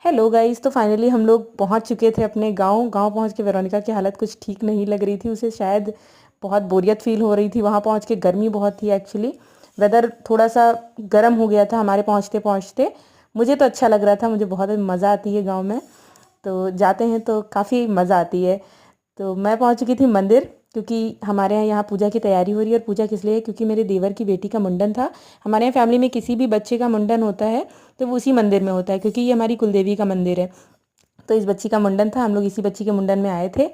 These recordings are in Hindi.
हेलो गाइस, तो फाइनली हम लोग पहुंच चुके थे अपने गांव पहुंच के वेरोनिका की हालत कुछ ठीक नहीं लग रही थी। उसे शायद बहुत बोरियत फील हो रही थी। वहां पहुंच के गर्मी बहुत थी एक्चुअली। वेदर थोड़ा सा गर्म हो गया था हमारे पहुंचते पहुंचते। मुझे तो अच्छा लग रहा था, मुझे बहुत मज़ा आती है गाँव में। तो जाते हैं तो काफ़ी मज़ा आती है। तो मैं पहुंच चुकी थी मंदिर, क्योंकि हमारे यहाँ पूजा की तैयारी हो रही है। और पूजा किस लिए है? क्योंकि मेरे देवर की बेटी का मुंडन था। हमारे यहाँ फैमिली में किसी भी बच्चे का मुंडन होता है तो वो उसी मंदिर में होता है, क्योंकि ये हमारी कुलदेवी का मंदिर है। तो इस बच्ची का मुंडन था, हम लोग इसी बच्ची के मुंडन में आए थे।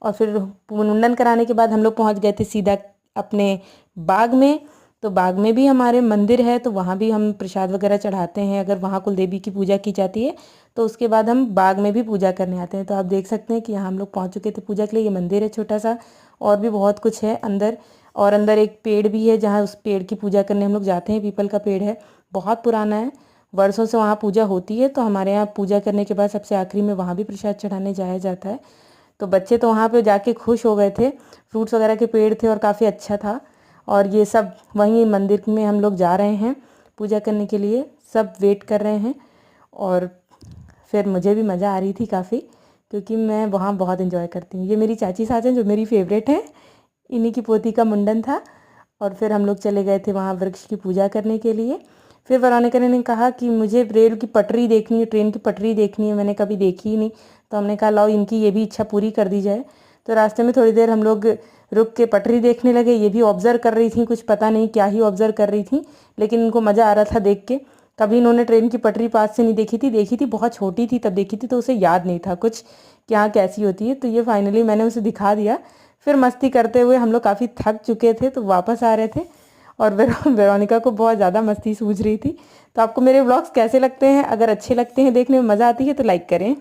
और फिर मुंडन कराने के बाद हम लोग पहुँच गए थे सीधा अपने बाग में। तो बाग में भी हमारे मंदिर है, तो वहाँ भी हम प्रसाद वगैरह चढ़ाते हैं। अगर वहाँ कुलदेवी की पूजा की जाती है तो उसके बाद हम बाग में भी पूजा करने आते हैं। तो आप देख सकते हैं कि यहाँ हम लोग पहुँच चुके थे पूजा के लिए। ये मंदिर है छोटा सा, और भी बहुत कुछ है अंदर। और अंदर एक पेड़ भी है, जहाँ उस पेड़ की पूजा करने हम लोग जाते हैं। पीपल का पेड़ है, बहुत पुराना है, वर्षों से वहाँ पूजा होती है। तो हमारे यहाँ पूजा करने के बाद सबसे आखिरी में वहाँ भी प्रसाद चढ़ाने जाया जाता है। तो बच्चे तो वहाँ पे जाके खुश हो गए थे। फ्रूट्स वगैरह के पेड़ थे और काफ़ी अच्छा था। और ये सब वहीं मंदिर में हम लोग जा रहे हैं पूजा करने के लिए, सब वेट कर रहे हैं। और फिर मुझे भी मज़ा आ रही थी काफ़ी, क्योंकि मैं वहाँ बहुत इन्जॉय करती हूँ। ये मेरी चाची सास हैं जो मेरी फेवरेट हैं, इन्हीं की पोती का मुंडन था। और फिर हम लोग चले गए थे वहाँ वृक्ष की पूजा करने के लिए। फिर वेरोनिका ने कहा कि मुझे रेल की पटरी देखनी है, ट्रेन की पटरी देखनी है, मैंने कभी देखी ही नहीं। तो हमने कहा लाओ इनकी ये भी इच्छा पूरी कर दी जाए। तो रास्ते में थोड़ी देर हम लोग रुक के पटरी देखने लगे। ये भी ऑब्ज़र्व कर रही थी, कुछ पता नहीं क्या ही ऑब्ज़र्व कर रही थी, लेकिन इनको मज़ा आ रहा था देख के। कभी इन्होंने ट्रेन की पटरी पास से नहीं देखी थी, बहुत छोटी थी तब देखी थी, तो उसे याद नहीं था कुछ क्या कैसी होती है। तो ये फाइनली मैंने उसे दिखा दिया। फिर मस्ती करते हुए हम लोग काफ़ी थक चुके थे तो वापस आ रहे थे। और वेरोनिका को बहुत ज़्यादा मस्ती सूझ रही थी। तो आपको मेरे व्लॉग्स कैसे लगते हैं? अगर अच्छे लगते हैं, देखने में मज़ा आती है तो लाइक करें।